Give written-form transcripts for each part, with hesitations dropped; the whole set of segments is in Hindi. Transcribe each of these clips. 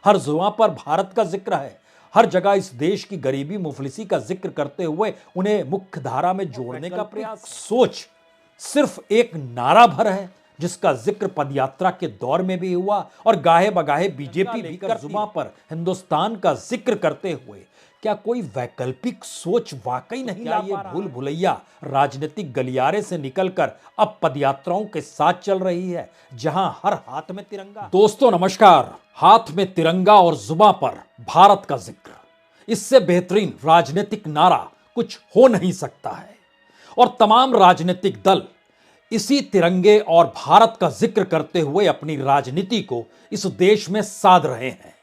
हर जुबान पर भारत का जिक्र है। हर जगह इस देश की गरीबी मुफलिसी का जिक्र करते हुए उन्हें मुख्य धारा में जोड़ने का प्रयास। सोच सिर्फ एक नारा भर है जिसका जिक्र पदयात्रा के दौर में भी हुआ और गाहे बगाहे बीजेपी भी कर जुबान पर हिंदुस्तान का जिक्र करते हुए। क्या कोई वैकल्पिक सोच वाकई नहीं ला पा रहा? भूल भुलैया राजनीतिक गलियारे से निकलकर अब पदयात्राओं के साथ चल रही है, जहां हर हाथ में तिरंगा। दोस्तों नमस्कार। हाथ में तिरंगा और जुबान पर भारत का जिक्र, इससे बेहतरीन राजनीतिक नारा कुछ हो नहीं सकता है। और तमाम राजनीतिक दल इसी तिरंगे और भारत का जिक्र करते हुए अपनी राजनीति को इस देश में साध रहे हैं।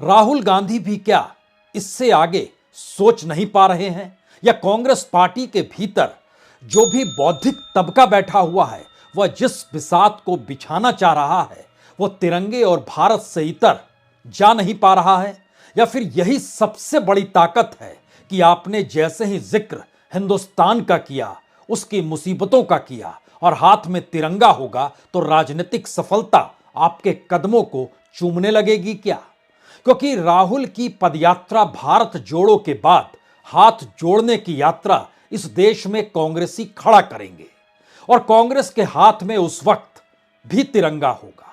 राहुल गांधी भी क्या इससे आगे सोच नहीं पा रहे हैं? या कांग्रेस पार्टी के भीतर जो भी बौद्धिक तबका बैठा हुआ है, वह जिस बिसात को बिछाना चाह रहा है, वो तिरंगे और भारत से इतर जा नहीं पा रहा है? या फिर यही सबसे बड़ी ताकत है कि आपने जैसे ही जिक्र हिंदुस्तान का किया, उसकी मुसीबतों का किया और हाथ में तिरंगा होगा तो राजनीतिक सफलता आपके कदमों को चूमने लगेगी क्या? क्योंकि राहुल की पदयात्रा भारत जोड़ो के बाद हाथ जोड़ने की यात्रा इस देश में कांग्रेसी खड़ा करेंगे और कांग्रेस के हाथ में उस वक्त भी तिरंगा होगा।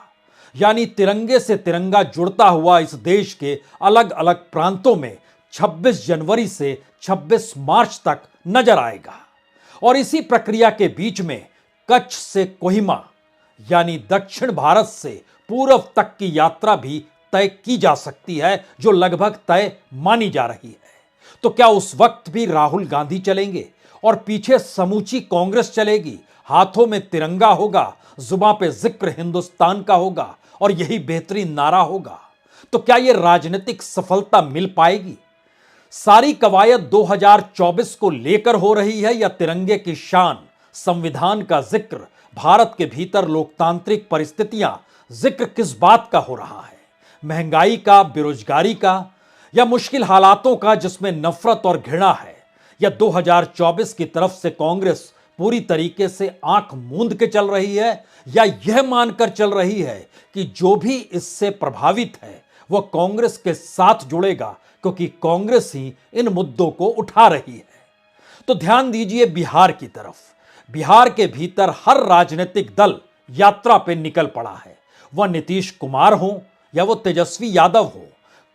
यानी तिरंगे से तिरंगा जुड़ता हुआ इस देश के अलग अलग प्रांतों में 26 जनवरी से 26 मार्च तक नजर आएगा। और इसी प्रक्रिया के बीच में कच्छ से कोहिमा यानी दक्षिण भारत से पूर्व तक की यात्रा भी तय की जा सकती है, जो लगभग तय मानी जा रही है। तो क्या उस वक्त भी राहुल गांधी चलेंगे और पीछे समूची कांग्रेस चलेगी? हाथों में तिरंगा होगा, जुबान पे जिक्र हिंदुस्तान का होगा और यही बेहतरीन नारा होगा। तो क्या यह राजनीतिक सफलता मिल पाएगी? सारी कवायद 2024 को लेकर हो रही है या तिरंगे की शान, संविधान का जिक्र, भारत के भीतर लोकतांत्रिक परिस्थितियां, जिक्र किस बात का हो रहा है? महंगाई का, बेरोजगारी का, या मुश्किल हालातों का जिसमें नफरत और घृणा है? या 2024 की तरफ से कांग्रेस पूरी तरीके से आंख मूंद के चल रही है या यह मानकर चल रही है कि जो भी इससे प्रभावित है वह कांग्रेस के साथ जुड़ेगा क्योंकि कांग्रेस ही इन मुद्दों को उठा रही है? तो ध्यान दीजिए बिहार की तरफ। बिहार के भीतर हर राजनीतिक दल यात्रा पे निकल पड़ा है। वह नीतीश कुमार हो या वो तेजस्वी यादव हो,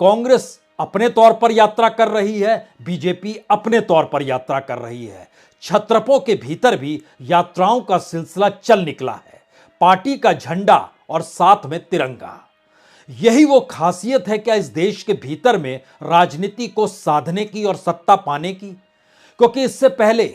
कांग्रेस अपने तौर पर यात्रा कर रही है, बीजेपी अपने तौर पर यात्रा कर रही है। छत्रपों के भीतर भी यात्राओं का सिलसिला चल निकला है, पार्टी का झंडा और साथ में तिरंगा। यही वो खासियत है क्या इस देश के भीतर में राजनीति को साधने की और सत्ता पाने की? क्योंकि इससे पहले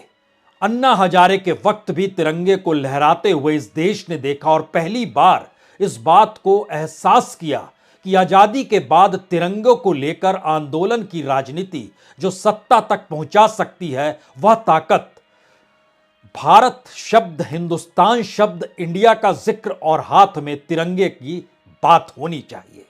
अन्ना हजारे के वक्त भी तिरंगे को लहराते हुए इस देश ने देखा और पहली बार इस बात को एहसास किया कि आजादी के बाद तिरंगे को लेकर आंदोलन की राजनीति जो सत्ता तक पहुंचा सकती है, वह ताकत भारत शब्द, हिंदुस्तान शब्द, इंडिया का जिक्र और हाथ में तिरंगे की बात होनी चाहिए।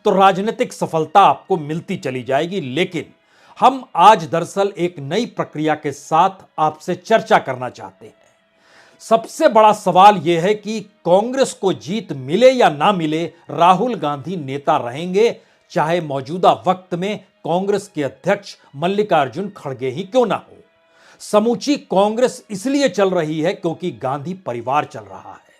तो राजनीतिक सफलता आपको मिलती चली जाएगी। लेकिन हम आज दरअसल एक नई प्रक्रिया के साथ आपसे चर्चा करना चाहते हैं। सबसे बड़ा सवाल यह है कि कांग्रेस को जीत मिले या ना मिले, राहुल गांधी नेता रहेंगे, चाहे मौजूदा वक्त में कांग्रेस के अध्यक्ष मल्लिकार्जुन खड़गे ही क्यों ना हो। समूची कांग्रेस इसलिए चल रही है क्योंकि गांधी परिवार चल रहा है,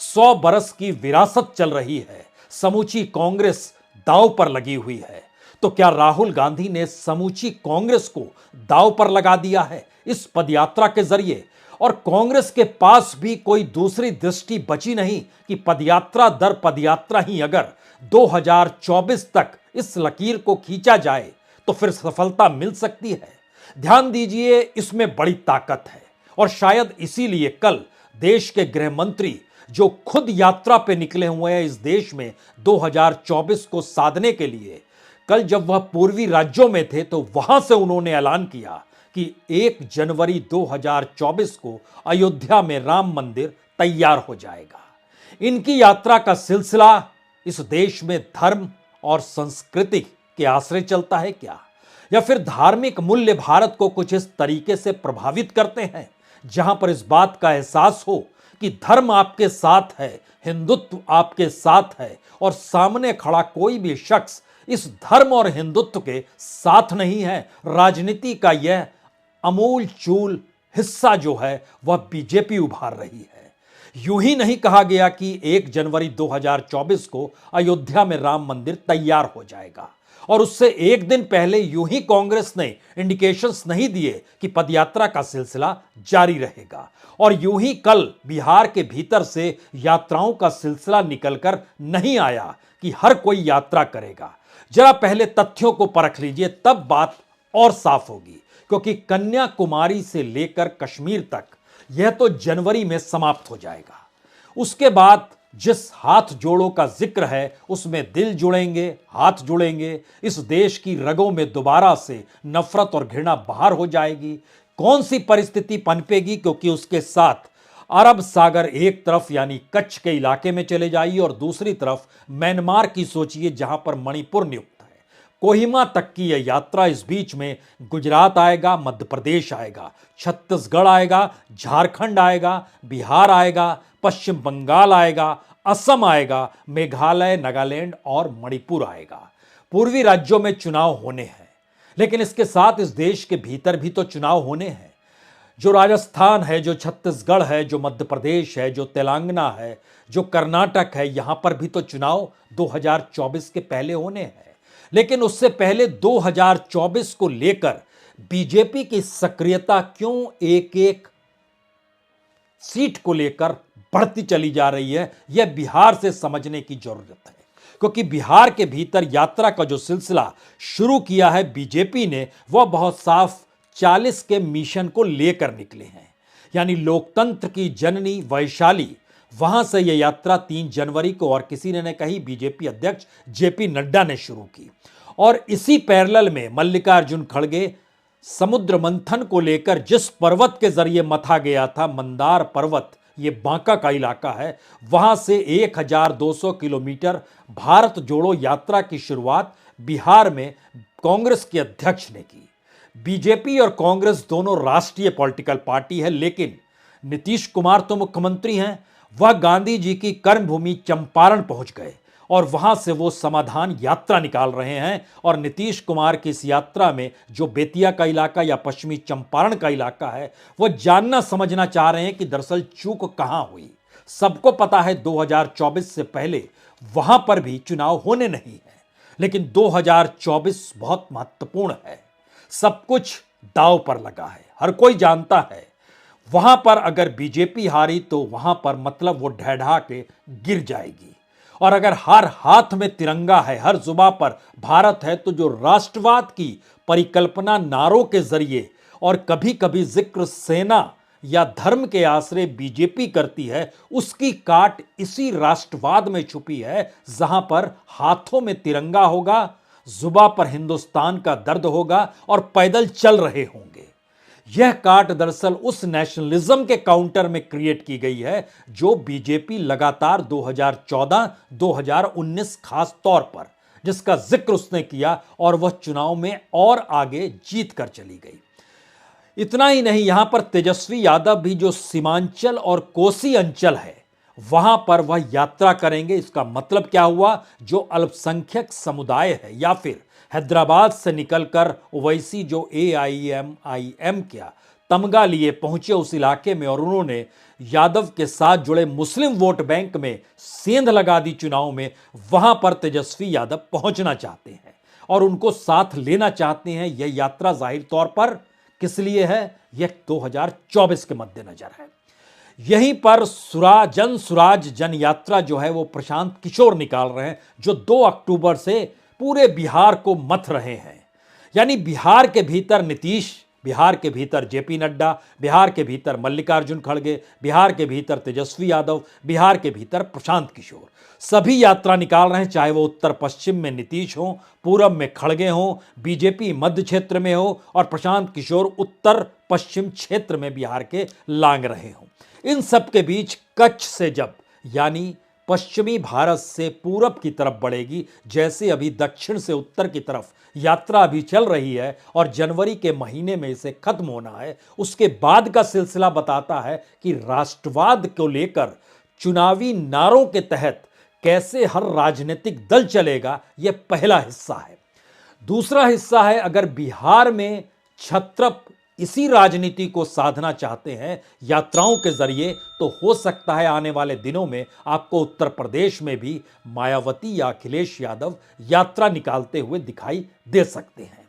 100 बरस की विरासत चल रही है, समूची कांग्रेस दांव पर लगी हुई है। तो क्या राहुल गांधी ने समूची कांग्रेस को दांव पर लगा दिया है इस पदयात्रा के जरिए? और कांग्रेस के पास भी कोई दूसरी दृष्टि बची नहीं कि पदयात्रा दर पदयात्रा ही अगर 2024 तक इस लकीर को खींचा जाए तो फिर सफलता मिल सकती है। ध्यान दीजिए, इसमें बड़ी ताकत है और शायद इसीलिए कल देश के गृह मंत्री जो खुद यात्रा पे निकले हुए हैं इस देश में 2024 को साधने के लिए, कल जब वह पूर्वी राज्यों में थे तो वहां से उन्होंने ऐलान किया कि 1 जनवरी 2024 को अयोध्या में राम मंदिर तैयार हो जाएगा। इनकी यात्रा का सिलसिला इस देश में धर्म और संस्कृति के आश्रय चलता है क्या? या फिर धार्मिक मूल्य भारत को कुछ इस तरीके से प्रभावित करते हैं जहां पर इस बात का एहसास हो कि धर्म आपके साथ है, हिंदुत्व आपके साथ है और सामने खड़ा कोई भी शख्स इस धर्म और हिंदुत्व के साथ नहीं है, राजनीति का यह अमूल चूल हिस्सा जो है वह बीजेपी उभार रही है। यूं ही नहीं कहा गया कि 1 जनवरी 2024 को अयोध्या में राम मंदिर तैयार हो जाएगा और उससे एक दिन पहले यूं ही कांग्रेस ने इंडिकेशंस नहीं दिए कि पदयात्रा का सिलसिला जारी रहेगा और यूं ही कल बिहार के भीतर से यात्राओं का सिलसिला निकलकर नहीं आया कि हर कोई यात्रा करेगा। जरा पहले तथ्यों को परख लीजिए, तब बात और साफ होगी, क्योंकि कन्याकुमारी से लेकर कश्मीर तक यह तो जनवरी में समाप्त हो जाएगा। उसके बाद जिस हाथ जोड़ों का जिक्र है उसमें दिल जुड़ेंगे, हाथ जुड़ेंगे, इस देश की रगों में दोबारा से नफरत और घृणा बाहर हो जाएगी। कौन सी परिस्थिति पनपेगी, क्योंकि उसके साथ अरब सागर एक तरफ यानी कच्छ के इलाके में चले जाइए और दूसरी तरफ म्यांमार की सोचिए, जहां पर मणिपुर नियुक्त है। कोहिमा तक की यह यात्रा, इस बीच में गुजरात आएगा, मध्य प्रदेश आएगा, छत्तीसगढ़ आएगा, झारखंड आएगा, बिहार आएगा, पश्चिम बंगाल आएगा, असम आएगा, मेघालय, नागालैंड और मणिपुर आएगा। पूर्वी राज्यों में चुनाव होने हैं, लेकिन इसके साथ इस देश के भीतर भी तो चुनाव होने हैं। जो राजस्थान है, जो छत्तीसगढ़ है, जो मध्य प्रदेश है, जो तेलंगाना है, जो कर्नाटक है, यहां पर भी तो चुनाव 2024 के पहले होने हैं। लेकिन उससे पहले 2024 को लेकर बीजेपी की सक्रियता क्यों एक एक सीट को लेकर बढ़ती चली जा रही है, यह बिहार से समझने की जरूरत है। क्योंकि बिहार के भीतर यात्रा का जो सिलसिला शुरू किया है बीजेपी ने, वह बहुत साफ 40 के मिशन को लेकर निकले हैं, यानी लोकतंत्र की जननी वैशाली। वहां से यह यात्रा 3 जनवरी को और किसी ने कही बीजेपी अध्यक्ष जेपी नड्डा ने शुरू की और इसी पैरेलल में मल्लिकार्जुन खड़गे समुद्र मंथन को लेकर जिस पर्वत के जरिए मथा गया था, मंदार पर्वत, ये बांका का इलाका है, वहां से 1200 किलोमीटर भारत जोड़ो यात्रा की शुरुआत बिहार में कांग्रेस के अध्यक्ष ने की। बीजेपी और कांग्रेस दोनों राष्ट्रीय पॉलिटिकल पार्टी है, लेकिन नीतीश कुमार तो मुख्यमंत्री हैं। वह गांधी जी की कर्मभूमि चंपारण पहुंच गए और वहां से वो समाधान यात्रा निकाल रहे हैं और नीतीश कुमार की इस यात्रा में जो बेतिया का इलाका या पश्चिमी चंपारण का इलाका है, वह जानना समझना चाह रहे हैं कि दरअसल चूक कहां हुई। सबको पता है 2024 से पहले वहां पर भी चुनाव होने नहीं है, लेकिन 2024 बहुत महत्वपूर्ण है। सब कुछ दांव पर लगा है, हर कोई जानता है। वहां पर अगर बीजेपी हारी तो वहां पर मतलब वो ढह के गिर जाएगी, और अगर हर हाथ में तिरंगा है, हर जुबां पर भारत है, तो जो राष्ट्रवाद की परिकल्पना नारों के जरिए और कभी कभी जिक्र सेना या धर्म के आश्रय बीजेपी करती है, उसकी काट इसी राष्ट्रवाद में छुपी है, जहां पर हाथों में तिरंगा होगा, जुबां पर हिंदुस्तान का दर्द होगा और पैदल चल रहे होंगे। यह काट दरअसल उस नेशनलिज्म के काउंटर में क्रिएट की गई है जो बीजेपी लगातार 2014-2019 खास तौर पर, जिसका जिक्र उसने किया और वह चुनाव में और आगे जीत कर चली गई। इतना ही नहीं, यहां पर तेजस्वी यादव भी जो सीमांचल और कोसी अंचल है वहां पर वह यात्रा करेंगे। इसका मतलब क्या हुआ, जो अल्पसंख्यक समुदाय है या फिर हैदराबाद से निकलकर ओवैसी जो AIMIM क्या तमगा लिए पहुंचे उस इलाके में और उन्होंने यादव के साथ जुड़े मुस्लिम वोट बैंक में सेंध लगा दी चुनाव में, वहां पर तेजस्वी यादव पहुंचना चाहते हैं और उनको साथ लेना चाहते हैं। यह यात्रा जाहिर तौर पर किस लिए है, यह 2024 के मद्देनजर है। यहीं पर सुराज जन यात्रा जो है वो प्रशांत किशोर निकाल रहे हैं, जो 2 अक्टूबर से पूरे बिहार को मथ रहे हैं। यानी बिहार के भीतर नीतीश, बिहार के भीतर जेपी नड्डा, बिहार के भीतर मल्लिकार्जुन खड़गे, बिहार के भीतर तेजस्वी यादव, बिहार के भीतर प्रशांत किशोर, सभी यात्रा निकाल रहे हैं। चाहे वो उत्तर पश्चिम में नीतीश हो, पूरब में खड़गे हो, बीजेपी मध्य क्षेत्र में हो और प्रशांत किशोर उत्तर पश्चिम क्षेत्र में बिहार के लांग रहे हों। इन सब के बीच कच्छ से जब यानी पश्चिमी भारत से पूरब की तरफ बढ़ेगी, जैसे अभी दक्षिण से उत्तर की तरफ यात्रा अभी चल रही है और जनवरी के महीने में इसे खत्म होना है, उसके बाद का सिलसिला बताता है कि राष्ट्रवाद को लेकर चुनावी नारों के तहत कैसे हर राजनीतिक दल चलेगा, यह पहला हिस्सा है। दूसरा हिस्सा है, अगर बिहार में छत्रप इसी राजनीति को साधना चाहते हैं यात्राओं के जरिए, तो हो सकता है आने वाले दिनों में आपको उत्तर प्रदेश में भी मायावती या अखिलेश यादव यात्रा निकालते हुए दिखाई दे सकते हैं।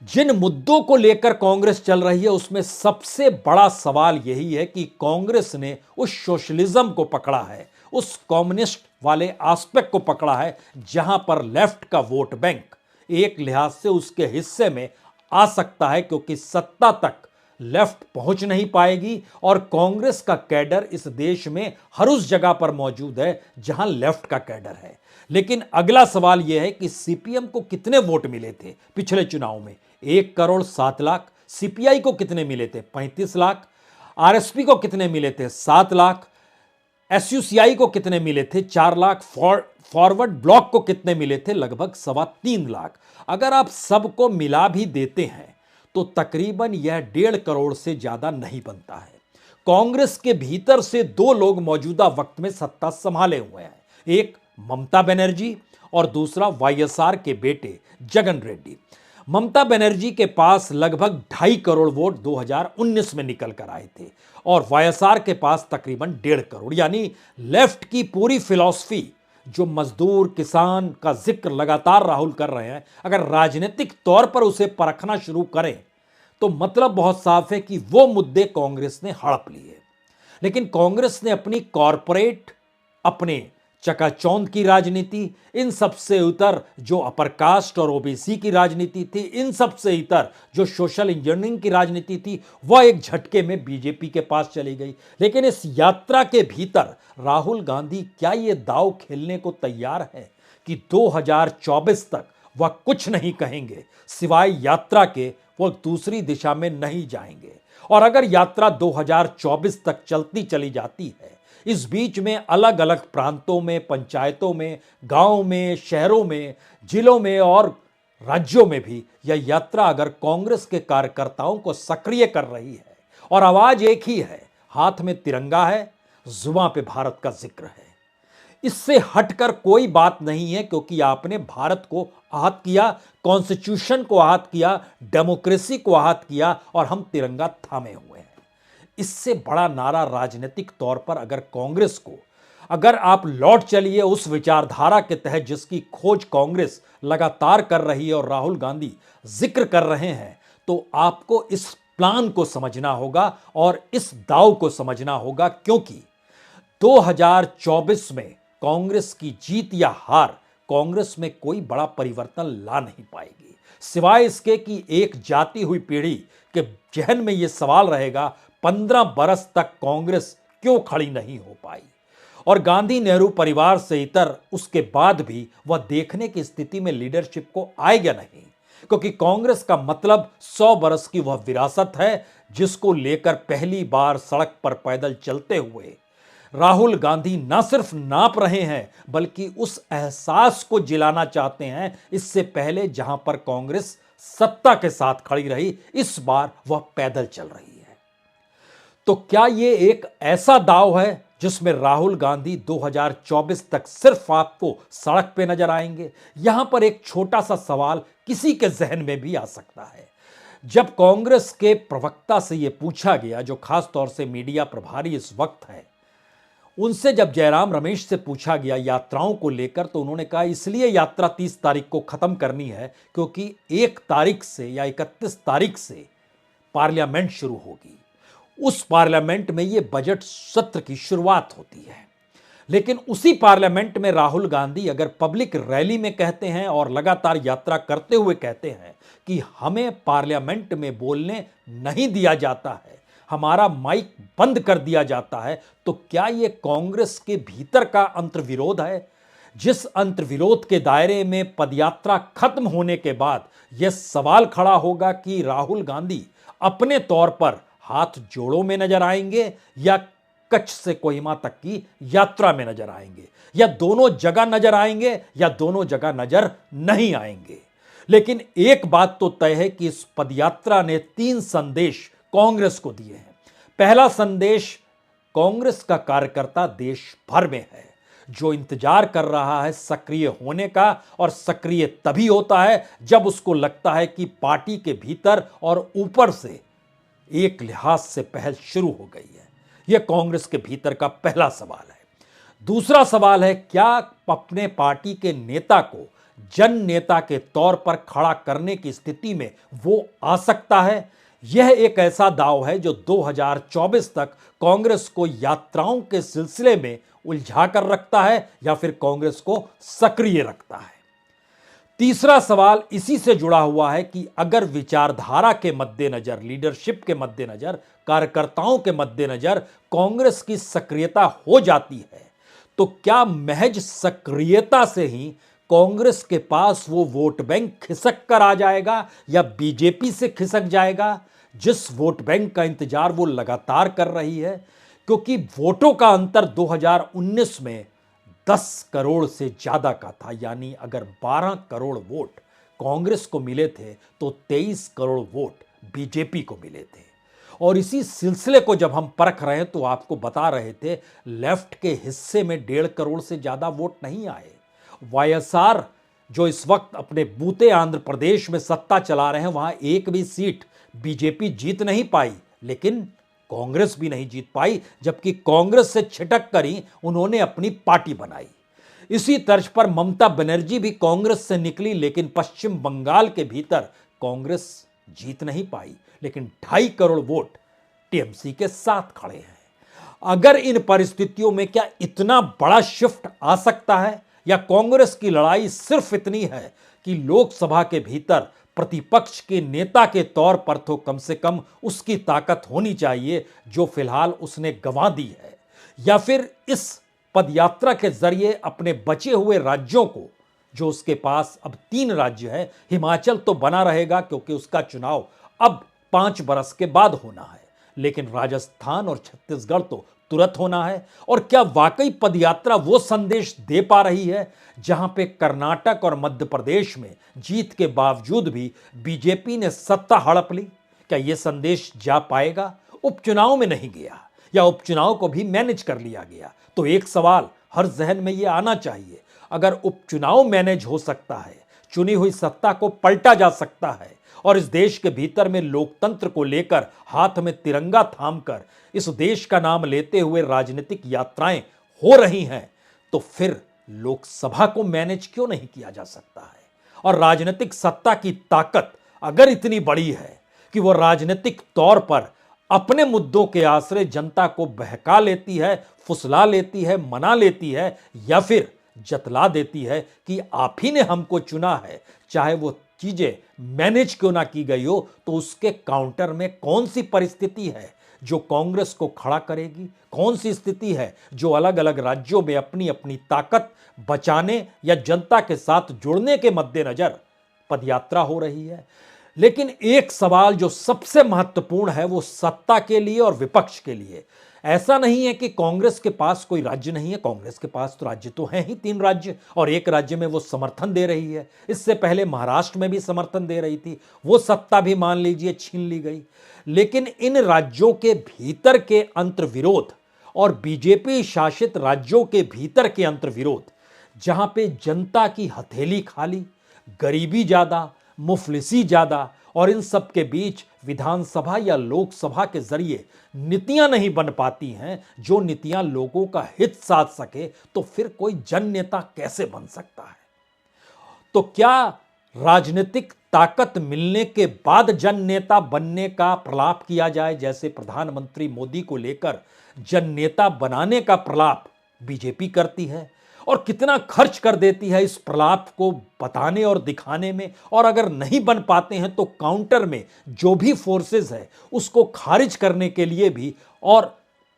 जिन मुद्दों को लेकर कांग्रेस चल रही है उसमें सबसे बड़ा सवाल यही है कि कांग्रेस ने उस सोशलिज्म को पकड़ा है, उस कम्युनिस्ट वाले एस्पेक्ट को पकड़ा है जहां पर लेफ्ट का वोट बैंक एक लिहाज से उसके हिस्से में आ सकता है, क्योंकि सत्ता तक लेफ्ट पहुंच नहीं पाएगी और कांग्रेस का कैडर इस देश में हर उस जगह पर मौजूद है जहां लेफ्ट का कैडर है। लेकिन अगला सवाल यह है कि सीपीएम को कितने वोट मिले थे पिछले चुनाव में? 1,07,00,000। सीपीआई को कितने मिले थे? 35 लाख। आरएसपी को कितने मिले थे? 7 लाख। एसयूसीआई को कितने मिले थे? 4 लाख। फॉरवर्ड ब्लॉक को कितने मिले थे? लगभग 3.25 लाख। अगर आप सबको मिला भी देते हैं तो तकरीबन यह 1.5 करोड़ से ज्यादा नहीं बनता है। कांग्रेस के भीतर से दो लोग मौजूदा वक्त में सत्ता संभाले हुए हैं, एक ममता बनर्जी और दूसरा वाईएसआर के बेटे जगन रेड्डी। ममता बनर्जी के पास लगभग 2.5 करोड़ वोट 2019 में निकल कर आए थे और वाईएसआर के पास तकरीबन 1.5 करोड़। यानी लेफ्ट की पूरी फिलॉसफी, जो मजदूर किसान का जिक्र लगातार राहुल कर रहे हैं, अगर राजनीतिक तौर पर उसे परखना शुरू करें तो मतलब बहुत साफ है कि वो मुद्दे कांग्रेस ने हड़प लिए। लेकिन कांग्रेस ने अपनी कॉरपोरेट, अपने चकाचौंध की राजनीति, इन सब से उतर जो अपर कास्ट और ओबीसी की राजनीति थी, इन सब से इतर जो सोशल इंजीनियरिंग की राजनीति थी, वह एक झटके में बीजेपी के पास चली गई। लेकिन इस यात्रा के भीतर राहुल गांधी क्या ये दांव खेलने को तैयार है कि 2024 तक वह कुछ नहीं कहेंगे सिवाय यात्रा के, वह दूसरी दिशा में नहीं जाएंगे? और अगर यात्रा 2024 तक चलती चली जाती है, इस बीच में अलग अलग प्रांतों में, पंचायतों में, गांवों में, शहरों में, जिलों में और राज्यों में भी यह यात्रा अगर कांग्रेस के कार्यकर्ताओं को सक्रिय कर रही है और आवाज एक ही है, हाथ में तिरंगा है, जुबान पे भारत का जिक्र है, इससे हटकर कोई बात नहीं है, क्योंकि आपने भारत को आहत किया, कॉन्स्टिट्यूशन को आहत किया, डेमोक्रेसी को आहत किया और हम तिरंगा थामे हुए हैं। इससे बड़ा नारा राजनीतिक तौर पर अगर कांग्रेस को, अगर आप लौट चलिए उस विचारधारा के तहत जिसकी खोज कांग्रेस लगातार कर रही है और राहुल गांधी जिक्र कर रहे हैं, तो आपको इस प्लान को समझना होगा और इस दाव को समझना होगा, क्योंकि 2024 में कांग्रेस की जीत या हार कांग्रेस में कोई बड़ा परिवर्तन ला नहीं पाएगी, सिवाय इसके कि एक जाती हुई पीढ़ी के जहन में यह सवाल रहेगा 15 बरस तक कांग्रेस क्यों खड़ी नहीं हो पाई। और गांधी नेहरू परिवार से इतर उसके बाद भी वह देखने की स्थिति में लीडरशिप को आएगा नहीं, क्योंकि कांग्रेस का मतलब 100 बरस की वह विरासत है जिसको लेकर पहली बार सड़क पर पैदल चलते हुए राहुल गांधी न सिर्फ नाप रहे हैं बल्कि उस एहसास को जिलाना चाहते हैं। इससे पहले जहां पर कांग्रेस सत्ता के साथ खड़ी रही, इस बार वह पैदल चल रही है। तो क्या यह एक ऐसा दांव है जिसमें राहुल गांधी 2024 तक सिर्फ आपको सड़क पे नजर आएंगे? यहां पर एक छोटा सा सवाल किसी के जहन में भी आ सकता है। जब कांग्रेस के प्रवक्ता से यह पूछा गया, जो खास तौर से मीडिया प्रभारी इस वक्त है, उनसे जब जयराम रमेश से पूछा गया यात्राओं को लेकर, तो उन्होंने कहा इसलिए यात्रा 30 तारीख को खत्म करनी है क्योंकि 1 तारीख से या 31 तारीख से पार्लियामेंट शुरू होगी। उस पार्लियामेंट में यह बजट सत्र की शुरुआत होती है। लेकिन उसी पार्लियामेंट में राहुल गांधी अगर पब्लिक रैली में कहते हैं और लगातार यात्रा करते हुए कहते हैं कि हमें पार्लियामेंट में बोलने नहीं दिया जाता है, हमारा माइक बंद कर दिया जाता है, तो क्या यह कांग्रेस के भीतर का अंतर्विरोध है? जिस अंतर्विरोध के दायरे में पदयात्रा खत्म होने के बाद यह सवाल खड़ा होगा कि राहुल गांधी अपने तौर पर हाथ जोड़ों में नजर आएंगे या कच्छ से कोहिमा तक की यात्रा में नजर आएंगे, या दोनों जगह नजर आएंगे या दोनों जगह नजर नहीं आएंगे। लेकिन एक बात तो तय है कि इस पदयात्रा ने 3 संदेश कांग्रेस को दिए हैं। पहला संदेश, कांग्रेस का कार्यकर्ता देश भर में है जो इंतजार कर रहा है सक्रिय होने का, और सक्रिय तभी होता है जब उसको लगता है कि पार्टी के भीतर और ऊपर से एक लिहाज से पहल शुरू हो गई है। यह कांग्रेस के भीतर का पहला सवाल है। दूसरा सवाल है, क्या अपने पार्टी के नेता को जन नेता के तौर पर खड़ा करने की स्थिति में वो आ सकता है? यह एक ऐसा दांव है जो 2024 तक कांग्रेस को यात्राओं के सिलसिले में उलझा कर रखता है या फिर कांग्रेस को सक्रिय रखता है। तीसरा सवाल इसी से जुड़ा हुआ है कि अगर विचारधारा के मद्देनजर, लीडरशिप के मद्देनजर, कार्यकर्ताओं के मद्देनजर कांग्रेस की सक्रियता हो जाती है, तो क्या महज सक्रियता से ही कांग्रेस के पास वो वोट बैंक खिसक कर आ जाएगा या बीजेपी से खिसक जाएगा, जिस वोट बैंक का इंतजार वो लगातार कर रही है? क्योंकि वोटों का अंतर 2019 में 10 करोड़ से ज्यादा का था, यानी अगर 12 करोड़ वोट कांग्रेस को मिले थे तो 23 करोड़ वोट बीजेपी को मिले थे। और इसी सिलसिले को जब हम परख रहे हैं तो आपको बता रहे थे, लेफ्ट के हिस्से में 1.5 करोड़ से ज्यादा वोट नहीं आए। वाईएसआर जो इस वक्त अपने बूते आंध्र प्रदेश में सत्ता चला रहे हैं, वहां एक भी सीट बीजेपी जीत नहीं पाई, लेकिन कांग्रेस भी नहीं जीत पाई, जबकि कांग्रेस से छिटक कर ही उन्होंने अपनी पार्टी बनाई। इसी तर्ज पर ममता बनर्जी भी कांग्रेस से निकली, लेकिन पश्चिम बंगाल के भीतर कांग्रेस जीत नहीं पाई, लेकिन 2.5 करोड़ वोट टीएमसी के साथ खड़े हैं। अगर इन परिस्थितियों में क्या इतना बड़ा शिफ्ट आ सकता है, या कांग्रेस की लड़ाई सिर्फ इतनी है कि लोकसभा के भीतर प्रतिपक्ष के नेता के तौर पर तो कम से कम उसकी ताकत होनी चाहिए जो फिलहाल उसने गंवा दी है, या फिर इस पदयात्रा के जरिए अपने बचे हुए राज्यों को, जो उसके पास अब 3 राज्य हैं, हिमाचल तो बना रहेगा क्योंकि उसका चुनाव अब 5 बरस के बाद होना है, लेकिन राजस्थान और छत्तीसगढ़ तो तुरंत होना है। और क्या वाकई पदयात्रा वो संदेश दे पा रही है जहां पे कर्नाटक और मध्य प्रदेश में जीत के बावजूद भी बीजेपी ने सत्ता हड़प ली? क्या यह संदेश जा पाएगा? उपचुनाव में नहीं गया, या उपचुनाव को भी मैनेज कर लिया गया, तो एक सवाल हर जहन में यह आना चाहिए, अगर उपचुनाव मैनेज हो सकता है, चुनी हुई सत्ता को पलटा जा सकता है, और इस देश के भीतर में लोकतंत्र को लेकर हाथ में तिरंगा थामकर इस देश का नाम लेते हुए राजनीतिक यात्राएं हो रही हैं, तो फिर लोकसभा को मैनेज क्यों नहीं किया जा सकता है? और राजनीतिक सत्ता की ताकत अगर इतनी बड़ी है कि वो राजनीतिक तौर पर अपने मुद्दों के आश्रय जनता को बहका लेती है, फुसला लेती है, मना लेती है, या फिर जतला देती है कि आप ही ने हमको चुना है, चाहे वो चीजें मैनेज क्यों ना की गई हो, तो उसके काउंटर में कौन सी परिस्थिति है जो कांग्रेस को खड़ा करेगी? कौन सी स्थिति है जो अलग अलग राज्यों में अपनी अपनी ताकत बचाने या जनता के साथ जुड़ने के मद्देनजर पदयात्रा हो रही है? लेकिन एक सवाल जो सबसे महत्वपूर्ण है वो सत्ता के लिए और विपक्ष के लिए। ऐसा नहीं है कि कांग्रेस के पास कोई राज्य नहीं है, कांग्रेस के पास तो राज्य तो हैं ही 3 राज्य, और एक राज्य में वो समर्थन दे रही है। इससे पहले महाराष्ट्र में भी समर्थन दे रही थी, वो सत्ता भी मान लीजिए छीन ली गई। लेकिन इन राज्यों के भीतर के अंतर्विरोध और बीजेपी शासित राज्यों के भीतर के अंतर्विरोध, जहां पे जनता की हथेली खाली, गरीबी ज्यादा, मुफलिसी ज्यादा, और इन सब के बीच विधानसभा या लोकसभा के जरिए नीतियां नहीं बन पाती हैं जो नीतियां लोगों का हित साध सके, तो फिर कोई जन नेता कैसे बन सकता है? तो क्या राजनीतिक ताकत मिलने के बाद जन नेता बनने का प्रलाप किया जाए, जैसे प्रधानमंत्री मोदी को लेकर जन नेता बनाने का प्रलाप बीजेपी करती है, और कितना खर्च कर देती है इस प्रलाप को बताने और दिखाने में? और अगर नहीं बन पाते हैं तो काउंटर में जो भी फोर्सेस है उसको खारिज करने के लिए भी और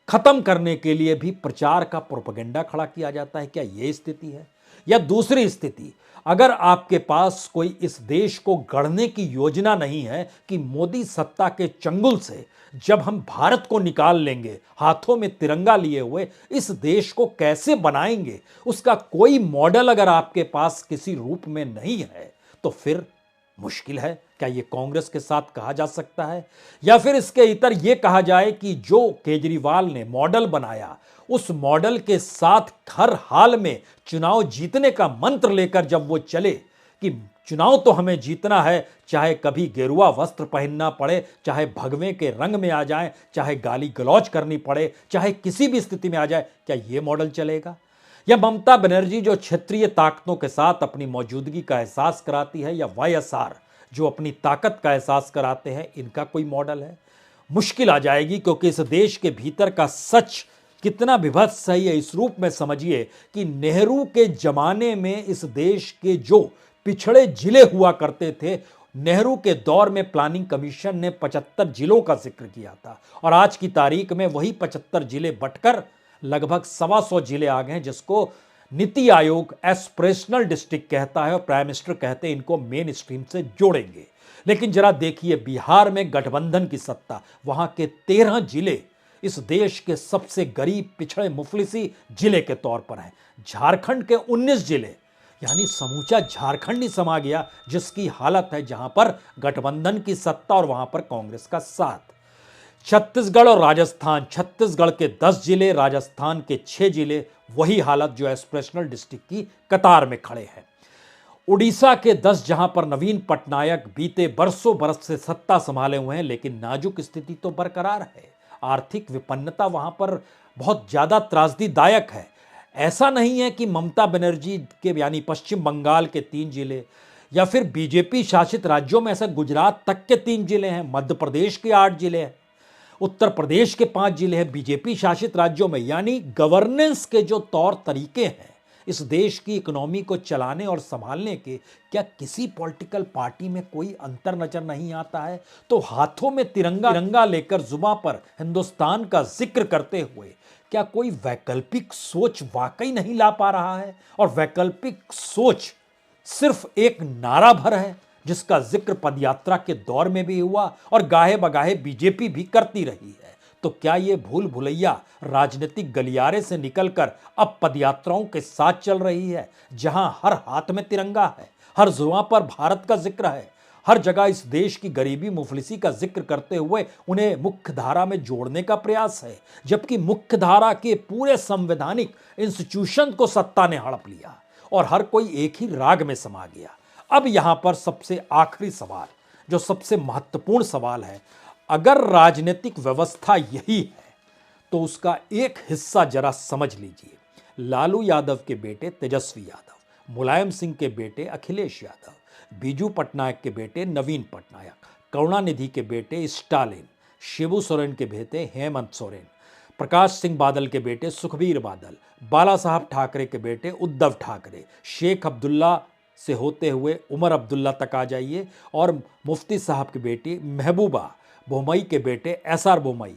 खत्म करने के लिए भी प्रचार का प्रोपेगेंडा खड़ा किया जाता है। क्या यह स्थिति है? या दूसरी स्थिति, अगर आपके पास कोई इस देश को गढ़ने की योजना नहीं है कि मोदी सत्ता के चंगुल से जब हम भारत को निकाल लेंगे हाथों में तिरंगा लिए हुए, इस देश को कैसे बनाएंगे, उसका कोई मॉडल अगर आपके पास किसी रूप में नहीं है, तो फिर मुश्किल है। क्या ये कांग्रेस के साथ कहा जा सकता है, या फिर इसके इतर ये कहा जाए कि जो केजरीवाल ने मॉडल बनाया उस मॉडल के साथ हर हाल में चुनाव जीतने का मंत्र लेकर जब वो चले कि चुनाव तो हमें जीतना है, चाहे कभी गेरुआ वस्त्र पहनना पड़े, चाहे भगवे के रंग में आ जाए, चाहे गाली गलौज करनी पड़े, चाहे किसी भी स्थिति में आ जाए, क्या ये मॉडल चलेगा? या ममता बनर्जी जो क्षेत्रीय ताकतों के साथ अपनी मौजूदगी का एहसास कराती है, या वाईएसआर जो अपनी ताकत का एहसास कराते हैं, इनका कोई मॉडल है? मुश्किल आ जाएगी, क्योंकि इस देश के भीतर का सच कितना विभत्स है ये इस रूप में समझिए कि नेहरू के जमाने में इस देश के जो पिछड़े जिले हुआ करते थे, नेहरू के दौर में प्लानिंग कमीशन ने 75 जिलों का जिक्र किया था, और आज की तारीख में वही 75 जिले बटकर लगभग 125 जिले आ गए हैं, जिसको नीति आयोग एस्पिरेशनल डिस्ट्रिक्ट कहता है और प्राइम मिनिस्टर कहते हैं इनको मेन स्ट्रीम से जोड़ेंगे। लेकिन जरा देखिए, बिहार में गठबंधन की सत्ता, वहां के 13 जिले इस देश के सबसे गरीब पिछड़े मुफलिसी जिले के तौर पर हैं। झारखंड के 19 जिले, यानी समूचा झारखंड ही समा गया, जिसकी हालत है, जहां पर गठबंधन की सत्ता और वहां पर कांग्रेस का साथ। छत्तीसगढ़ और राजस्थान, छत्तीसगढ़ के 10 जिले, राजस्थान के 6 जिले, वही हालत जो एस्पिरेशनल डिस्ट्रिक्ट की कतार में खड़े हैं। उड़ीसा के 10, जहां पर नवीन पटनायक बीते बरसों बरस से सत्ता संभाले हुए हैं, लेकिन नाजुक स्थिति तो बरकरार है। आर्थिक विपन्नता वहां पर बहुत ज्यादा त्रासदीदायक है। ऐसा नहीं है कि ममता बनर्जी के यानी पश्चिम बंगाल के 3 जिले, या फिर बीजेपी शासित राज्यों में ऐसा गुजरात तक के 3 जिले हैं, मध्य प्रदेश के 8 जिले हैं, उत्तर प्रदेश के 5 जिले हैं बीजेपी शासित राज्यों में। यानी गवर्नेंस के जो तौर तरीके हैं इस देश की इकोनॉमी को चलाने और संभालने के, क्या किसी पॉलिटिकल पार्टी में कोई अंतर नजर नहीं आता है? तो हाथों में तिरंगा लेकर जुबान पर हिंदुस्तान का जिक्र करते हुए क्या कोई वैकल्पिक सोच वाकई नहीं ला पा रहा है? और वैकल्पिक सोच सिर्फ एक नारा भर है, जिसका जिक्र पदयात्रा के दौर में भी हुआ और गाहे बगाहे बीजेपी भी करती रही है। तो क्या ये भूल भुलैया राजनीतिक गलियारे से निकलकर अब पदयात्राओं के साथ चल रही है, जहां हर हाथ में तिरंगा है, हर जुबान पर भारत का जिक्र है, हर जगह इस देश की गरीबी मुफलिसी का जिक्र करते हुए उन्हें मुख्य धारा में जोड़ने का प्रयास है, जबकि मुख्य धारा के पूरे संवैधानिक इंस्टीट्यूशन को सत्ता ने हड़प लिया और हर कोई एक ही राग में समा गया। अब यहां पर सबसे आखिरी सवाल, जो सबसे महत्वपूर्ण सवाल है, अगर राजनीतिक व्यवस्था यही है तो उसका एक हिस्सा जरा समझ लीजिए। लालू यादव के बेटे तेजस्वी यादव, मुलायम सिंह के बेटे अखिलेश यादव, बीजू पटनायक के बेटे नवीन पटनायक, करुणानिधि के बेटे स्टालिन, शिबू सोरेन के बेटे हेमंत सोरेन, प्रकाश सिंह बादल के बेटे सुखबीर बादल, बाला साहब ठाकरे के बेटे उद्धव ठाकरे, शेख अब्दुल्ला से होते हुए उमर अब्दुल्ला तक आ जाइए, और मुफ्ती साहब की बेटी महबूबा बोमई के बेटे एसआर बोमई।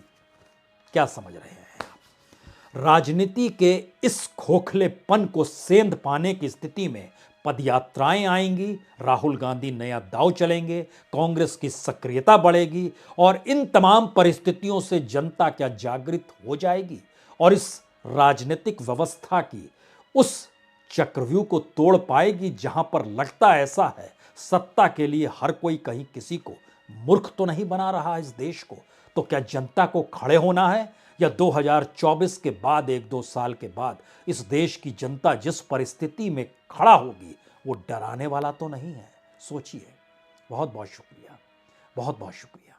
क्या समझ रहे हैं आप? राजनीति के इस खोखलेपन को सेंध पाने की स्थिति में पदयात्राएं आएंगी, राहुल गांधी नया दांव चलेंगे, कांग्रेस की सक्रियता बढ़ेगी, और इन तमाम परिस्थितियों से जनता क्या जागृत हो जाएगी और इस राजनीतिक व्यवस्था की उस चक्रव्यूह को तोड़ पाएगी, जहां पर लगता ऐसा है सत्ता के लिए हर कोई कहीं किसी को मूर्ख तो नहीं बना रहा है इस देश को। तो क्या जनता को खड़े होना है, या 2024 के बाद 1-2 साल के बाद इस देश की जनता जिस परिस्थिति में खड़ा होगी वो डराने वाला तो नहीं है? सोचिए। बहुत बहुत शुक्रिया, बहुत बहुत शुक्रिया।